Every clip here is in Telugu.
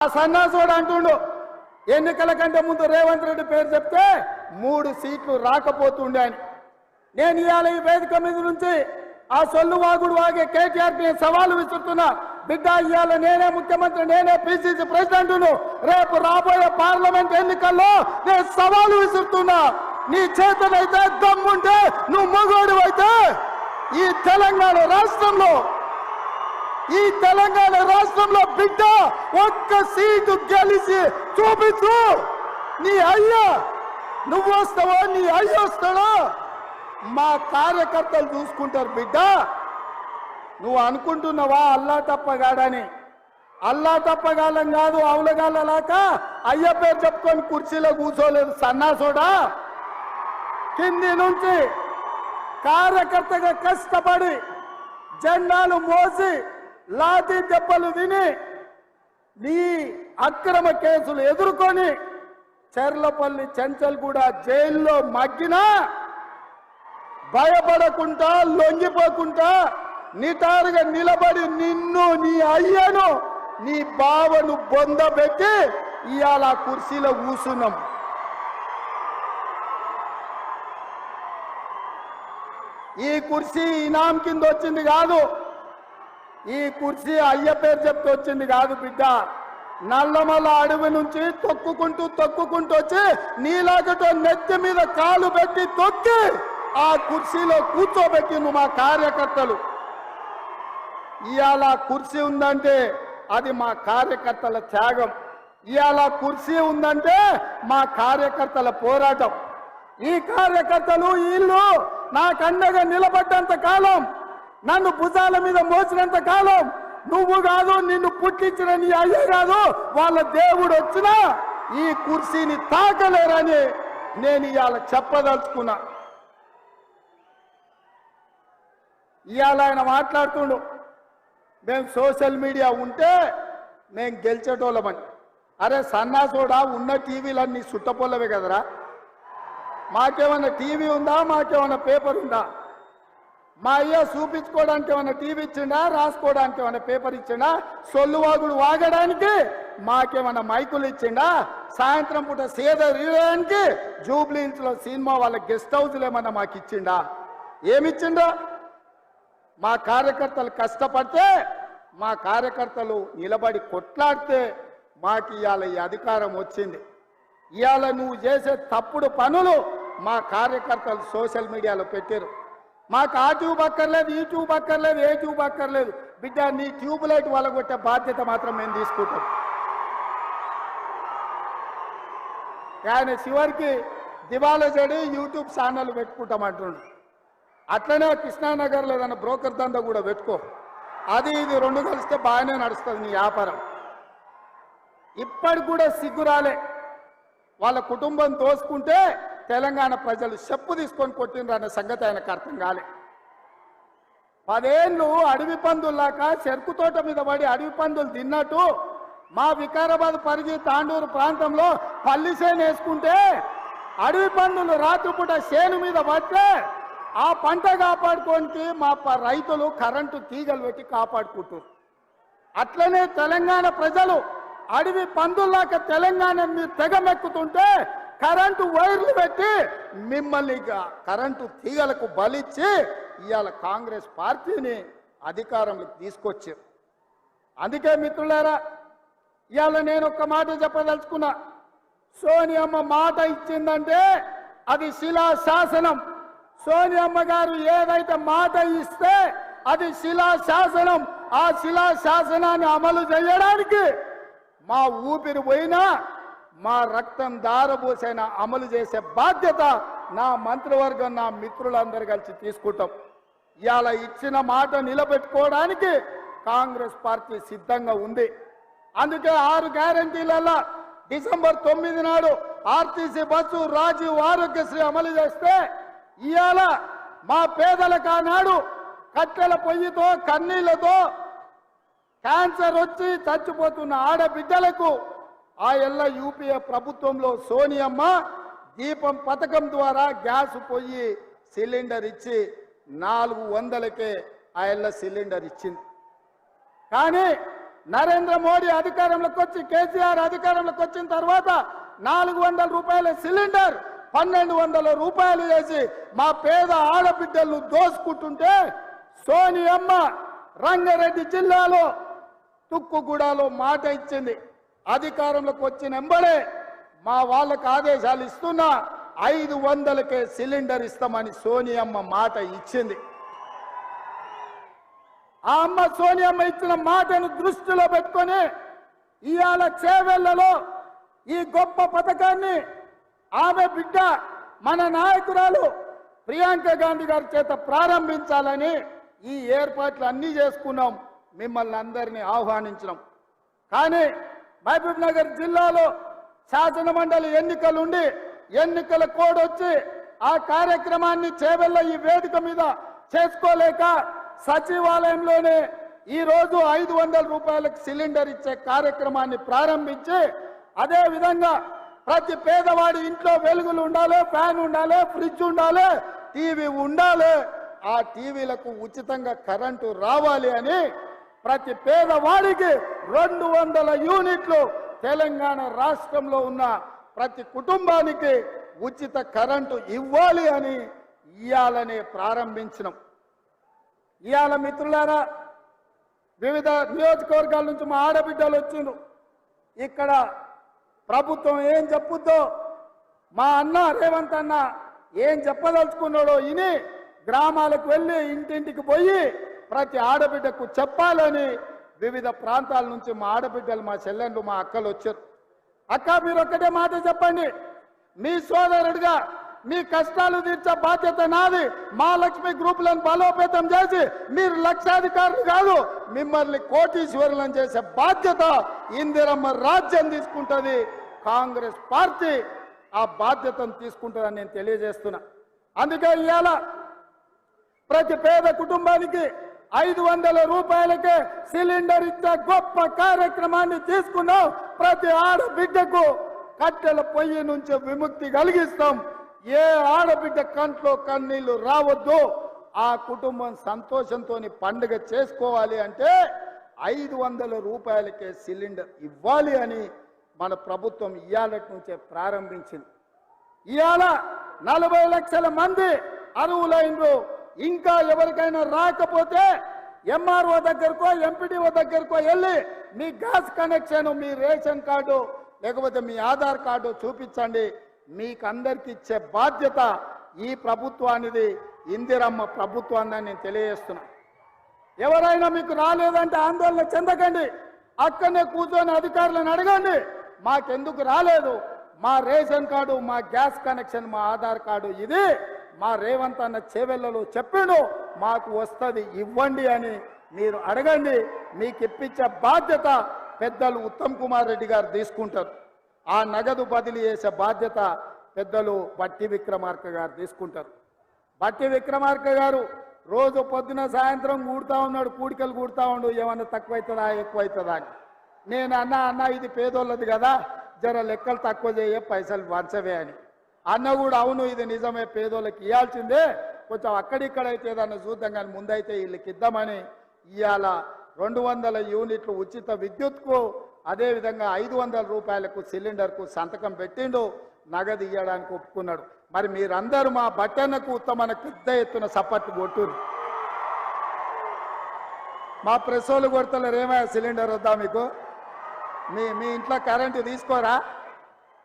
ఆ సన్నాసుడు అంటుండు ఎన్నికల కంటే ముందు రేవంత్ రెడ్డి పేరు చెప్తే 3 సీట్లు రాకపోతుండే అని. నేను ఇవాళ ఈ వేదిక మీద నుంచి ఆ సొల్లు వాగుడు వాగే కేటీఆర్కి నేను సవాలు విసురుతున్నా. బిడ్డ, ఇవాళ నేనే ముఖ్యమంత్రి, నేనే పిసిసి ప్రెసిడెంట్ను. రేపు రాబోయే పార్లమెంట్ ఎన్నికల్లో నేను సవాలు విసురుతున్నా. నీ చేతనైతే దమ్ముంటే, నువ్వు మగోడు అయితే ఈ తెలంగాణ రాష్ట్రంలో బిడ్డ ఒక్క సీటు గెలిచి చూపించు. నీ అయ్యా నువ్వు వస్తావో నీ అయ్య వస్తాడో మా కార్యకర్తలు చూసుకుంటారు. బిడ్డ, నువ్వు అనుకుంటున్నావా అల్లా తప్పగాడని? అల్లా తప్పగాలం కాదు, అవులగాలలాక అయ్య పేరు చెప్పుకొని కుర్చీలో కూర్చోలేదు సన్నాసోడా. కింది నుంచి కార్యకర్తగా కష్టపడి జెండాలు మోసి లాఠీ దెబ్బలు విని నీ అక్రమ కేసులు ఎదుర్కొని చెర్లపల్లి చెంచల్గూడ జైల్లో మగ్గినా భయపడకుండా లొంగిపోకుండా నిటారుగా నిలబడి నిన్ను, నీ అయ్యను, నీ బావను బొందబెట్టి ఇవాళ కుర్చీలో కూర్చున్నాం. ఈ కుర్చీ ఇనాం కింద వచ్చింది కాదు, ఈ కుర్చీ అయ్య పేరు చెప్తే వచ్చింది కాదు బిడ్డ. నల్లమల్ల అడవి నుంచి తొక్కుకుంటూ వచ్చి నీలాగటో నెత్తి మీద కాలు పెట్టి తొక్కి ఆ కుర్చీలో కూర్చోబెట్టిండు మా కార్యకర్తలు. ఇవాళ కుర్చీ ఉందంటే అది మా కార్యకర్తల త్యాగం. ఇవాళ కుర్చీ ఉందంటే మా కార్యకర్తల పోరాటం. ఈ కార్యకర్తలు వీళ్ళు నాకు అండగా నిలబడ్డంత కాలం, నన్ను భుజాల మీద మోసినంత కాలం, నువ్వు కాదు, నిన్ను పుట్టించిన నీ అయ్య కాదు, వాళ్ళ దేవుడు వచ్చినా ఈ కుర్చీని తాకలేరని నేను ఇవాళ చెప్పదలుచుకున్నా. ఇవాళ ఆయన మాట్లాడుతుండు మేము సోషల్ మీడియా ఉంటే మేము గెలిచేటోళ్ళమని. అరే సన్నాసోడా, ఉన్న టీవీలన్నీ సుట్టపొల్లవే కదరా. మాకేమన్నా టీవీ ఉందా? మాకేమన్నా పేపర్ ఉందా? మా అయ్య చూపించుకోవడానికి ఏమన్నా టీవీ ఇచ్చిండా? రాసుకోవడానికి ఏమన్నా పేపర్ ఇచ్చిండా? సొల్లువాగుడు వాగడానికి మాకేమన్నా మైకులు ఇచ్చిండా? సాయంత్రం పూట సేద రీయడానికి జూబ్లీహిల్స్లో సినిమా వాళ్ళ గెస్ట్ హౌస్లు ఏమన్నా మాకు ఇచ్చిండా? ఏమిచ్చిండా? మా కార్యకర్తలు కష్టపడితే, మా కార్యకర్తలు నిలబడి కొట్లాడితే మాకు ఇవాళ ఈ అధికారం వచ్చింది. ఇవాళ నువ్వు చేసే తప్పుడు పనులు మా కార్యకర్తలు సోషల్ మీడియాలో పెట్టారు. మాకు ఆ ట్యూబ్ అక్కర్లేదు, ఈ ట్యూబ్ అక్కర్లేదు, ఏ ట్యూబ్ అక్కర్లేదు. బిడ్డ, నీ ట్యూబ్ లైట్ వలగొట్టే బాధ్యత మాత్రం మేము తీసుకుంటాం. ఆయన చివరికి దివాలా చెడి యూట్యూబ్ ఛానల్ పెట్టుకుంటామంటుండు. అట్లనే కృష్ణానగర్లో ఏదైనా బ్రోకర్ దందా కూడా పెట్టుకో. అది ఇది 2 కలిస్తే బాగానే నడుస్తుంది నీ వ్యాపారం. ఇప్పటికి కూడా సిగ్గురాలే. వాళ్ళ కుటుంబం దోసుకుంటే తెలంగాణ ప్రజలు చెప్పు తీసుకొని కొట్టిండ్రు అనే సంగతి ఆయనకు అర్థం కాలే. 10 ఏళ్ళు అడవి పందుల్లాక చెరుకు తోట మీద పడి అడవి పందులు తిన్నట్టు మా వికారాబాద్ పరిధి తాండూరు ప్రాంతంలో పల్లి చేను వేసుకుంటే అడవి పందులు రాత్రిపూట చేను మీద పడితే ఆ పంట కాపాడుకోనికి మా రైతులు కరెంటు తీగలు పెట్టి కాపాడుకుంటారు. అట్లనే తెలంగాణ ప్రజలు అడవి పందుల్లాక తెలంగాణ మీరు తెగమెక్కుతుంటే కరెంటు వైర్లు పెట్టి మిమ్మల్ని కరెంటు తీగలకు బలిచ్చి ఇవాళ కాంగ్రెస్ పార్టీని అధికారంలోకి తీసుకొచ్చారు. అందుకే మిత్రులారా, ఇవాళ నేను ఒక్క మాట చెప్పదలుచుకున్నా. సోనియమ్మ మాట ఇచ్చిందంటే అది శిలాశాసనం. సోనియమ్మ గారు ఏదైతే మాట ఇస్తే అది శిలాశాసనం. ఆ శిలాశాసనాన్ని అమలు చేయడానికి మా ఊపిరి పోయినా, మా రక్తం దారబోసైనా అమలు చేసే బాధ్యత నా మంత్రివర్గం, నా మిత్రులందరూ కలిసి తీసుకుంటాం. ఇవాళ ఇచ్చిన మాట నిలబెట్టుకోవడానికి కాంగ్రెస్ పార్టీ సిద్ధంగా ఉంది. అందుకే 6 గ్యారంటీలలో డిసెంబర్ 9 నాడు ఆర్టీసీ బస్సు, రాజీవ్ ఆరోగ్యశ్రీ అమలు చేస్తే ఇవాళ మా పేదలకు ఆనాడు కట్టెల పొయ్యితో కన్నీళ్లతో క్యాన్సర్ వచ్చి చచ్చిపోతున్న ఆడబిడ్డలకు ఆ ఎల్ల యూపీఏ ప్రభుత్వంలో సోనియమ్మ దీపం పథకం ద్వారా గ్యాస్ పొయ్యి సిలిండర్ ఇచ్చి 400కే ఆ ఎల్ల సిలిండర్ ఇచ్చింది. కానీ నరేంద్ర మోడీ అధికారంలోకి వచ్చి కేసీఆర్ అధికారంలోకి వచ్చిన తర్వాత 400 రూపాయల సిలిండర్ 1200 రూపాయలు చేసి మా పేద ఆడబిడ్డలు దోసుకుంటుంటే సోనియమ్మ రంగారెడ్డి జిల్లాలో తుక్కుగూడలో మాట ఇచ్చింది. అధికారంలోకి వచ్చిన వెంబడే మా వాళ్ళకి ఆదేశాలు ఇస్తున్నా 500కే సిలిండర్ ఇస్తామని సోనియమ్మ మాట ఇచ్చింది. ఆ అమ్మ సోనియమ్మ ఇచ్చిన మాటను దృష్టిలో పెట్టుకొని ఇవాళ చేవెళ్లలో ఈ గొప్ప పథకాన్ని ఆమె బిడ్డ మన నాయకురాలు ప్రియాంక గాంధీ గారి చేత ప్రారంభించాలని ఈ ఏర్పాట్లు అన్నీ చేసుకున్నాం. మిమ్మల్ని అందరినీ ఆహ్వానించినాం. కానీ మహబూబ్ నగర్ జిల్లాలో శాసన మండలి ఎన్నికలుండి ఎన్నికల కోడ్ వచ్చి ఆ కార్యక్రమాన్ని చేవెళ్ళ ఈ వేదిక మీద చేసుకోలేక సచివాలయంలోనే ఈ రోజు 500 రూపాయలకు సిలిండర్ ఇచ్చే కార్యక్రమాన్ని ప్రారంభించి అదే విధంగా ప్రతి పేదవాడి ఇంట్లో వెలుగులు ఉండాలి, ఫ్యాన్ ఉండాలి, ఫ్రిడ్జ్ ఉండాలి, టీవీ ఉండాలి. ఆ టీవీలకు ఉచితంగా కరెంటు రావాలి అని ప్రతి పేదవాడికి 200 యూనిట్లు తెలంగాణ రాష్ట్రంలో ఉన్న ప్రతి కుటుంబానికి ఉచిత కరెంటు ఇవ్వాలి అని ఇయాలనే ప్రారంభించినాం. ఇవాళ మిత్రులారా వివిధ నియోజకవర్గాల నుంచి మా ఆడబిడ్డలు వచ్చిండ్రు. ఇక్కడ ప్రభుత్వం ఏం చెప్పుద్దో మా అన్న రేవంత్ అన్న ఏం చెప్పదలుచుకున్నాడో ఇని గ్రామాలకు వెళ్ళి ఇంటింటికి పోయి ప్రతి ఆడబిడ్డకు చెప్పాలని వివిధ ప్రాంతాల నుంచి మా ఆడబిడ్డలు మా చెల్లెళ్ళు మా అక్కలు వచ్చారు. అక్క మీరు ఒక్కటే మాట చెప్పండి, మీ సోదరుడిగా మీ కష్టాలు తీర్చే బాధ్యత నాది. మా లక్ష్మి గ్రూపులను బలోపేతం చేసి మీరు లక్షాధికారులు కాదు మిమ్మల్ని కోటీశ్వరులను చేసే బాధ్యత ఇందిరమ్మ రాజ్యం తీసుకుంటుంది. కాంగ్రెస్ పార్టీ ఆ బాధ్యతను తీసుకుంటుందని నేను తెలియజేస్తున్నా. అందుకే ఇవాళ ప్రతి పేద కుటుంబానికి 500 రూపాయలకే సిలిండర్ ఇచ్చే గొప్ప కార్యక్రమాన్ని తీసుకున్నాం. ప్రతి ఆడబిడ్డకు కట్టెల పొయ్యి నుంచి విముక్తి కలిగిస్తాం. ఏ ఆడబిడ్డ కంట్లో కన్నీళ్లు రావద్దు. ఆ కుటుంబం సంతోషంతో పండుగ చేసుకోవాలి అంటే 500 రూపాయలకే సిలిండర్ ఇవ్వాలి అని మన ప్రభుత్వం ఇవాళ నుంచే ప్రారంభించింది. ఇవాళ 40 లక్షల మంది అర్హులైనరు. ఇంకా ఎవరికైనా రాకపోతే ఎంఆర్ఓ దగ్గరకో ఎంపీడీఓ దగ్గరకో వెళ్ళి మీ గ్యాస్ కనెక్షన్, మీ రేషన్ కార్డు లేకపోతే మీ ఆధార్ కార్డు చూపించండి. మీకు అందరికి ఇచ్చే బాధ్యత ఈ ప్రభుత్వానిది, ఇందిరమ్మ ప్రభుత్వాన్ని నేను తెలియజేస్తున్నా. ఎవరైనా మీకు రాలేదంటే ఆందోళన చెందకండి. అక్కడనే కూర్చొని అధికారులను అడగండి, మాకెందుకు రాలేదు, మా రేషన్ కార్డు, మా గ్యాస్ కనెక్షన్, మా ఆధార్ కార్డు ఇది మా రేవంత్ అన్న చేవెళ్లలో చెప్పాడు, మాకు వస్తుంది ఇవ్వండి అని మీరు అడగండి. మీకు ఇప్పించే బాధ్యత పెద్దలు ఉత్తమ్ కుమార్ రెడ్డి గారు తీసుకుంటారు. ఆ నగదు బదిలీ చేసే బాధ్యత పెద్దలు బట్టి విక్రమార్క గారు తీసుకుంటారు. బట్టి విక్రమార్క గారు రోజు పొద్దున సాయంత్రం కూడుతూ ఉన్నాడు, కూడికలు కూడుతూ ఉండు, ఏమన్నా తక్కువవుతుందా ఎక్కువవుతుందా అని. నేను అన్న ఇది పేదోళ్ళది కదా, జర లెక్కలు తక్కువ చేయ, పైసలు వంచవే అని. అన్న కూడా అవును ఇది నిజమే, పేదోళ్ళకి ఇవ్వాల్సిందే, కొంచెం అక్కడిక్కడైతే ఏదన్నా చూద్దాం కానీ ముందైతే వీళ్ళకి ఇద్దామని ఇవాళ 200 యూనిట్లు ఉచిత విద్యుత్కు అదేవిధంగా 500 రూపాయలకు సిలిండర్కు సంతకం పెట్టిండు, నగదు ఇవ్వడానికి ఒప్పుకున్నాడు. మరి మీరందరూ మా బట్టన్నకు ఉత్తమన పెద్ద ఎత్తున సపోర్ట్ కొట్టురు. మా ప్రెస్ వాళ్ళు కొడతలేరు, ఏమైనా సిలిండర్ వద్దా మీకు, మీ ఇంట్లో కరెంటు తీసుకోరా?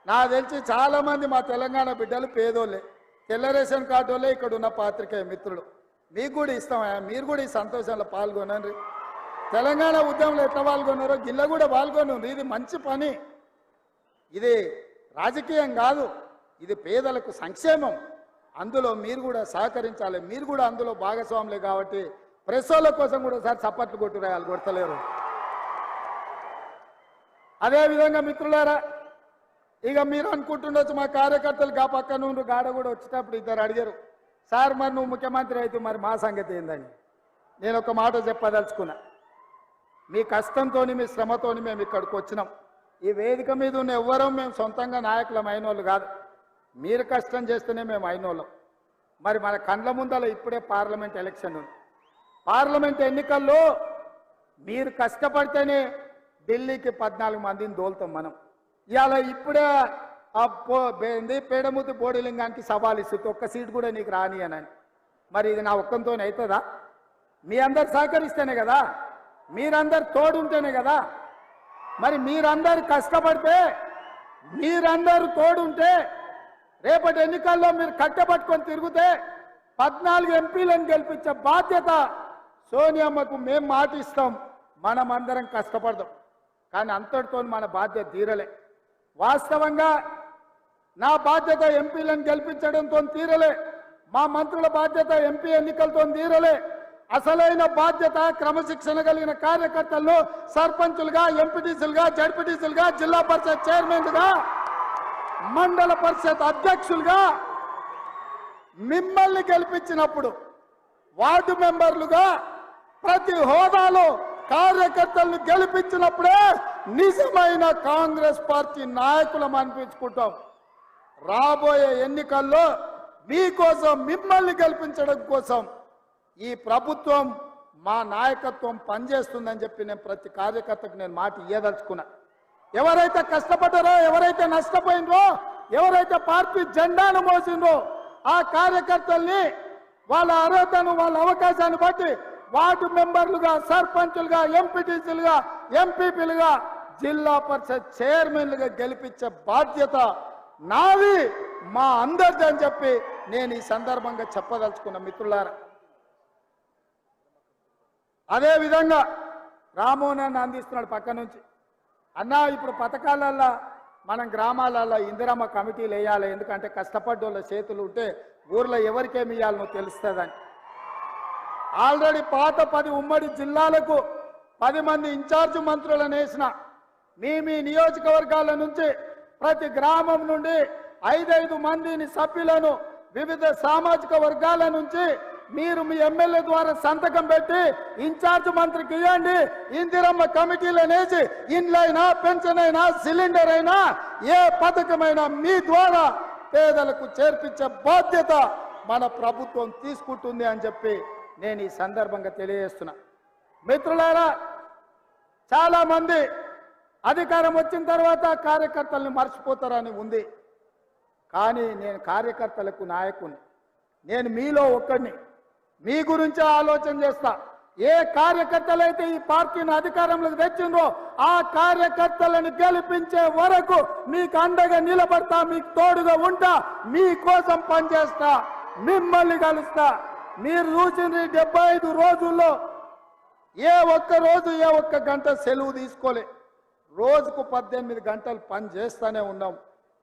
నాకు తెలిసి చాలామంది మా తెలంగాణ బిడ్డలు పేదోళ్ళే, తెల్ల రేషన్ కార్డు వాళ్ళే ఇక్కడ ఉన్న పాత్రికేయ మిత్రులు. మీకు కూడా ఇస్తామా, మీరు కూడా ఈ సంతోషంలో పాల్గొనండి. తెలంగాణ ఉద్యమంలో ఎట్లా పాల్గొన్నారో గిల్ల కూడా పాల్గొనండి. ఇది మంచి పని, ఇది రాజకీయం కాదు, ఇది పేదలకు సంక్షేమం. అందులో మీరు కూడా సహకరించాలి, మీరు కూడా అందులో భాగస్వాములే. కాబట్టి ప్రెస్ వాళ్ళ కోసం కూడా ఒకసారి చప్పట్లు కొట్టురాయాలి, కొడతలేరు. అదేవిధంగా మిత్రులారా, ఇక మీరు అనుకుంటుండొచ్చు మా కార్యకర్తలు గా పక్క నుండి గాడ కూడా వచ్చేటప్పుడు ఇద్దరు అడిగారు, సార్ మరి నువ్వు ముఖ్యమంత్రి అయితే మరి మా సంగతి ఏందని. నేను ఒక మాట చెప్పదలుచుకున్నా, మీ కష్టంతో మీ శ్రమతో మేము ఇక్కడికి వచ్చినాం. ఈ వేదిక మీద ఉన్న ఎవ్వరూ మేము సొంతంగా నాయకులం అయిన వాళ్ళు కాదు, మీరు కష్టం చేస్తేనే మేము అయిన వాళ్ళం. మరి మన కండ్ల ముందల ఇప్పుడే పార్లమెంట్ ఎలక్షన్ ఉంది. పార్లమెంట్ ఎన్నికల్లో మీరు కష్టపడితేనే ఢిల్లీకి 14 మందిని దోలుతాం మనం. ఇవాళ ఇప్పుడే పేడముతి బోడిలింగానికి సవాల్ ఇస్తుంది, ఒక్క సీట్ కూడా నీకు రాని అని. మరి ఇది నా ఒక్కంతోనే అవుతుందా? మీ అందరు సహకరిస్తేనే కదా, మీరందరు తోడుంటేనే కదా. మరి మీరందరు కష్టపడితే, మీరందరూ తోడుంటే, రేపటి ఎన్నికల్లో మీరు కట్టబట్టుకొని తిరిగితే 14 ఎంపీలను గెలిపించే బాధ్యత సోనియమ్మకు మేము మాటిస్తాం. మనమందరం కష్టపడదాం. కానీ అంతటితో మన బాధ్యత తీరలే. వాస్తవంగా నా బాధ్యత ఎంపీలను గెలిపించడంతో తీరలే, మా మంత్రుల బాధ్యత ఎంపీ ఎన్నికలతో తీరలే. అసలైన బాధ్యత క్రమశిక్షణ కలిగిన కార్యకర్తలను సర్పంచులుగా, ఎంపీటీసీలుగా, జడ్పీటీసీలుగా, జిల్లా పరిషత్ చైర్మన్లుగా, మండల పరిషత్ అధ్యక్షులుగా మిమ్మల్ని గెలిపించినప్పుడు వార్డు మెంబర్లుగా ప్రతి హోదాలో కార్యకర్తలను గెలిపించినప్పుడే నిజమైన కాంగ్రెస్ పార్టీ నాయకులం అనిపించుకుంటాం. రాబోయే ఎన్నికల్లో మీకోసం, మిమ్మల్ని గెలిపించడం కోసం ఈ ప్రభుత్వం, మా నాయకత్వం పనిచేస్తుందని చెప్పి నేను ప్రతి కార్యకర్తకు నేను మాట ఇయ్యదలుచుకున్నా. ఎవరైతే కష్టపడ్డారో, ఎవరైతే నష్టపోయినరో, ఎవరైతే పార్టీ జెండాను మోసిండ్రో ఆ కార్యకర్తల్ని వాళ్ళ అర్హతను, వాళ్ళ అవకాశాన్ని బట్టి వార్డు మెంబర్లుగా, సర్పంచులుగా, ఎంపీటీసీలుగా, ఎంపీపీలుగా, జిల్లా పరిషత్ చైర్మన్లుగా గెలిపించే బాధ్యత నాది, మా అందరిది అని చెప్పి నేను ఈ సందర్భంగా చెప్పదలుచుకున్న మిత్రులారా. అదేవిధంగా రామోహన్ అందిస్తున్నాడు పక్క నుంచి, అన్నా ఇప్పుడు పథకాలల్లో మనం గ్రామాలలో ఇందిరమ్మ కమిటీలు వేయాలి, ఎందుకంటే కష్టపడ్డోళ్ళ చేతులు ఉంటే ఊర్లో ఎవరికేమి ఇవ్వాలనో తెలుస్తుందని. ఆల్రెడీ పాత 10 ఉమ్మడి జిల్లాలకు 10 మంది ఇన్ఛార్జ్ మంత్రులను వేసిన. మీ నియోజకవర్గాల నుంచి ప్రతి గ్రామం నుండి 5 మందిని సభ్యులను వివిధ సామాజిక వర్గాల నుంచి మీరు మీ ఎమ్మెల్యే ద్వారా సంతకం పెట్టి ఇన్ఛార్జ్ మంత్రికి ఇవ్వండి. ఇందిరమ్మ కమిటీలను వేసి ఇండ్లైనా, పెన్షన్ అయినా, సిలిండర్ అయినా, ఏ పథకమైనా మీ ద్వారా పేదలకు చేర్పించే బాధ్యత మన ప్రభుత్వం తీసుకుంటుంది అని చెప్పి నేను ఈ సందర్భంగా తెలియజేస్తున్నా. మిత్రులారా, చాలా మంది అధికారం వచ్చిన తర్వాత కార్యకర్తల్ని మర్చిపోతారని ఉంది. కానీ నేను కార్యకర్తలకు నాయకుని, నేను మీలో ఒక్కడిని. మీ గురించి ఆలోచన చేస్తా. ఏ కార్యకర్తలైతే ఈ పార్టీని అధికారంలోకి తెచ్చిండ్రో ఆ కార్యకర్తలను గెలిపించే వరకు మీకు అండగా నిలబడతా, మీకు తోడుగా ఉంటా, మీకోసం పనిచేస్తా, మిమ్మల్ని కలుస్తా. మీరు చూసిన 75 రోజుల్లో ఏ ఒక్క రోజు, ఏ ఒక్క గంట సెలవు తీసుకోలే. రోజుకు 18 గంటలు పని చేస్తూనే ఉన్నాం.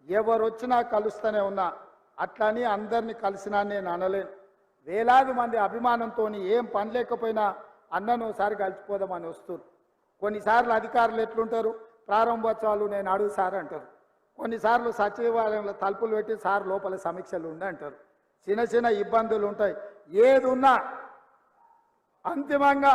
ఎవరు వచ్చినా కలుస్తూనే ఉన్నా. అట్లని అందరినీ కలిసినా నేను అనలేను. వేలాది మంది అభిమానంతో ఏం పని లేకపోయినా అన్నను ఒకసారి కలిసిపోదామని వస్తారు. కొన్నిసార్లు అధికారులు ఎట్లుంటారు, ప్రారంభోత్సవాలు నేను అడుగు సార్ అంటారు. కొన్నిసార్లు సచివాలయంలో తలుపులు పెట్టి సార్ లోపల సమీక్షలు ఉండి అంటారు. చిన్న చిన్న ఇబ్బందులు ఉంటాయి. ఏది ఉన్నా అంతిమంగా